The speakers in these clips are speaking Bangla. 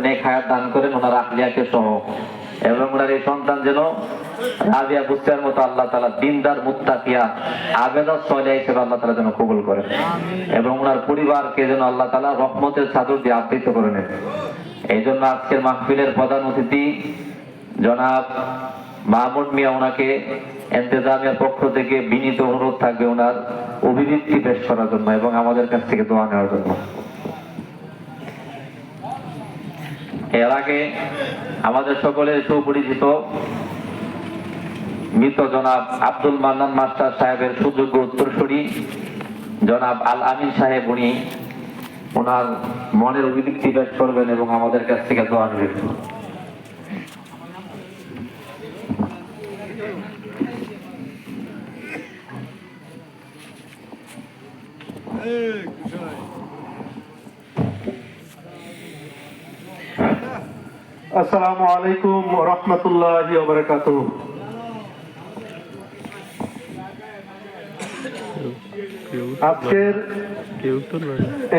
নেক হায়াত দান করেন ওনার আহলিয়াকে সহ, এবং ওনার এই সন্তান যেন রাবিয়া বুস্তার মতো আল্লাহ তাআলা দিনদার মুত্তাকিয়া আবেদা সালেহা হিসেবে আল্লাহ তাআলা যেন কবুল করেন, এবং ওনার পরিবারকে যেন আল্লাহ তাআলা রহমতের চাদর দিয়ে আবৃত করে নেন। এই জন্য আজকের মাহফিলের প্রধান অতিথি জনাব মাহমুদ মিয়া, ওনাকে ইন্তেজামিয়ার পক্ষ থেকে বিনীত অনুরোধ থাকবে ওনার অভিব্যক্তি পেশ করার জন্য এবং আমাদের কাছ থেকে দোয়া নেওয়ার জন্য। এর আগে আমাদের সকলের সুপরিচিত মৃত জনাব আব্দুল মান্নান মাস্টার সাহেবের সুযোগ্য উত্তরসূরি জনাব আল আমিন সাহেব, উনি ওনার মনের অভিব্যক্তি পেশ করবেন এবং আমাদের কাছ থেকে দোয়া নেবেন। আসসালামু আলাইকুম ওয়া রাহমাতুল্লাহি ওয়া বারাকাতুহু। আজকের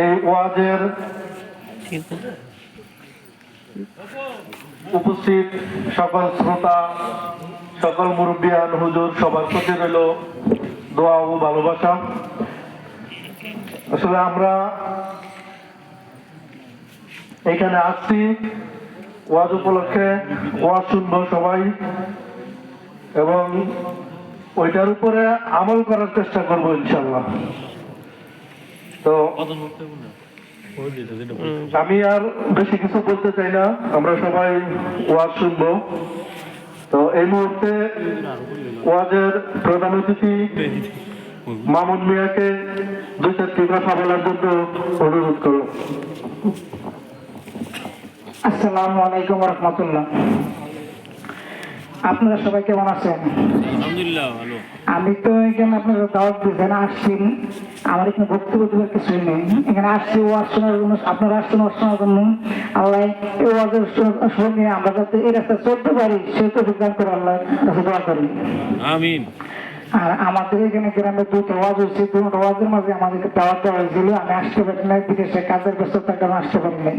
এই ওয়াজের উপস্থিত সকল শ্রোতা, সকল মুরব্বিয়ান, হুজুর, সবার প্রতি রইল দোয়া ও ভালোবাসা। আসলে আমরা এখানে আসছি ওয়াজ উপলক্ষে, ওয়াজ শুনবো সবাই এবং ওইটার উপরে আমল করার চেষ্টা করবো ইনশাল্লাহ। তো আমি আর বেশি কিছু বলতে চাই না, আমরা সবাই ওয়াজ শুনবো। তো এই মুহূর্তে ওয়াজের প্রধান অতিথি মামুন মিয়াকে দুই চারটি কথা বলার জন্য অনুরোধ করব। আসসালামু আলাইকুম ওয়া রাহমাতুল্লাহ। আপনারা সবাই কেমন আছেন? আলহামদুলিল্লাহ ভালো। আমি তো এখানে আপনারা দাওয়াত দিয়েছেন, আসছি। আমার এখানে বক্তব্য দেওয়ার কিছুই নেই, এখানে আসছি ওয়াজ শোনার জন্য। আপনারা আসছেন ওয়াজ শোনার জন্য। আল্লাহ এই ওয়াজের শুনে আমরা যাতে এই রাস্তায় চলতে পারি সেই তৌফিক দান করে আল্লাহর কাছে দোয়া করি, আমিন। আর আমাদের এখানে গ্রামে দুটো ওয়াজ হয়েছে, দুটো ওয়াজের মাঝে আমাদেরকে দাওয়াত দেওয়া হয়েছিল। আমি আসতে পারি নাই, বিদেশে কাজের ব্যস্ততার কারণে আসতে পারি নাই।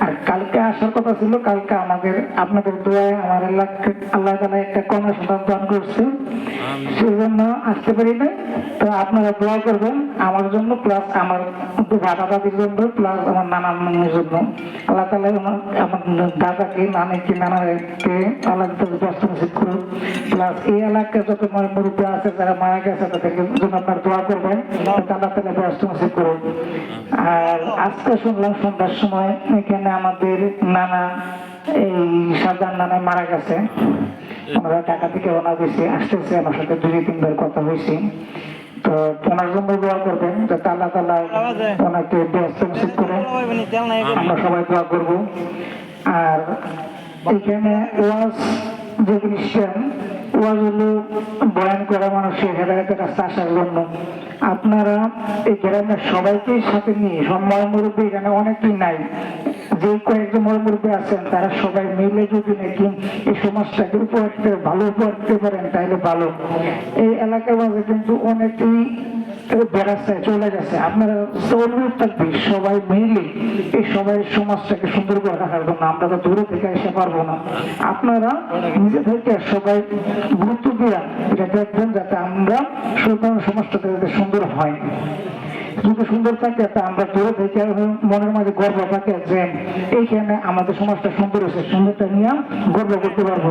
আর কালকে আসার কথা ছিল, কালকে আমাদের আপনাদের দোয়ায় আমার আল্লাহ তাআলা একটা কন্যা সন্তান দান করছে, সেজন্য আসতে পারি নাই। তো আপনারা দোয়া করবেন আমার জন্য, প্লাস আমার দাদা দাদির জন্য, প্লাস আমার নানা নানির জন্য। আল্লাহ তাআলা আমার দাদাকে, নানিকে, নানাকে আল্লাহ ব্যস্ত নসিব করুন। প্লাস এই এলাকায় যত মুরব্বী আছে যারা মারা গেছে তাদেরকে জন্য আপনার দোয়া করবেন, আল্লাহ তাআলা ব্যস্ত নসিব করুন। আর আজকে শুনলাম সন্ধ্যার সময় এখানে আমাদের নানা, এই সাজান নানা মারা গেছে। ওনারা ঢাকা থেকে ওনা গেছে, আসতেছে, আমার সাথে 2-3 বার কথা হয়েছে। তো ওনার জন্য দোয়া করবেন যাতে আল্লাহ তাআলা ওনাকে ব্যস্ত নসিব করে, আমরা সবাই দোয়া করব। আর এখানে ওয়াজ যে জিনিসটা, ওয়াজ হলো বয়ান করা মানুষের হেদায়েতের রাস্তা আসার জন্য। আপনারা এই গ্রামের সবাইকে সাথে নিয়ে, সম্মান মুরব্বী এখানে অনেকেই নাই, যে কয়েকজন মুরব্বী আছেন তারা সবাই মিলে যদি নাকি এই সমাজটাকে উপহার দিতে, ভালো উপহার দিতে পারেন তাহলে ভালো। এই এলাকার মাঝে কিন্তু অনেকেই বেড়াচ্ছে, চলে গেছে। আপনারা অনুরোধ থাকবে সবাই মিলে এই সবাই সমাজটাকে সুন্দর করে রাখার জন্য। আমরা তো দূরে থেকে এসে পারবো না, আপনারা নিজে থেকে সবাই গুরুত্ব দিয়ে এটা দেখবেন যাতে আমরা সমাজটা যাতে সুন্দর হয়। যদি সুন্দর থাকে তা আমরা দূরে থেকে মনের মাঝে গর্ব থাকে যে এইখানে আমাদের সমাজটা সুন্দর হয়েছে, সুন্দরটা নিয়ে গর্ব করতে পারবো।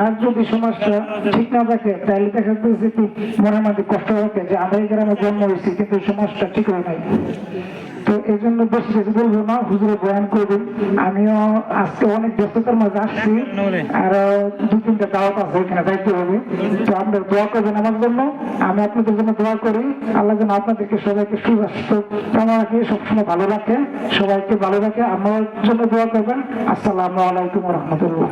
আর যদি সমাজটা ঠিক না থাকে তাহলে দেখা যাচ্ছে কি মনের মাঝে কষ্ট থাকে যে আমরা এই গ্রামে জন্ম হয়েছি কিন্তু সমাজটা ঠিক হয় নাই। তো এই জন্য বেশি বেশি বলবো না, হুজুরে বয়ান করবেন। আমিও আজকে অনেক ব্যস্ততার মাঝে আসছি, আরো 2-3টা দাওয়াত আছে, এখানে যাইতে হবে। তো আপনারা দোয়া করবেন আমার জন্য, আমি আপনাদের জন্য দোয়া করি। আল্লাহ যেন আপনাদেরকে সবাইকে সুস্বাস্থ্য কামনা রাখে, সবসময় ভালো রাখে, সবাইকে ভালো রাখে। আমার জন্য দোয়া করবেন। আসসালামু আলাইকুম ওয়া রাহমাতুল্লাহ।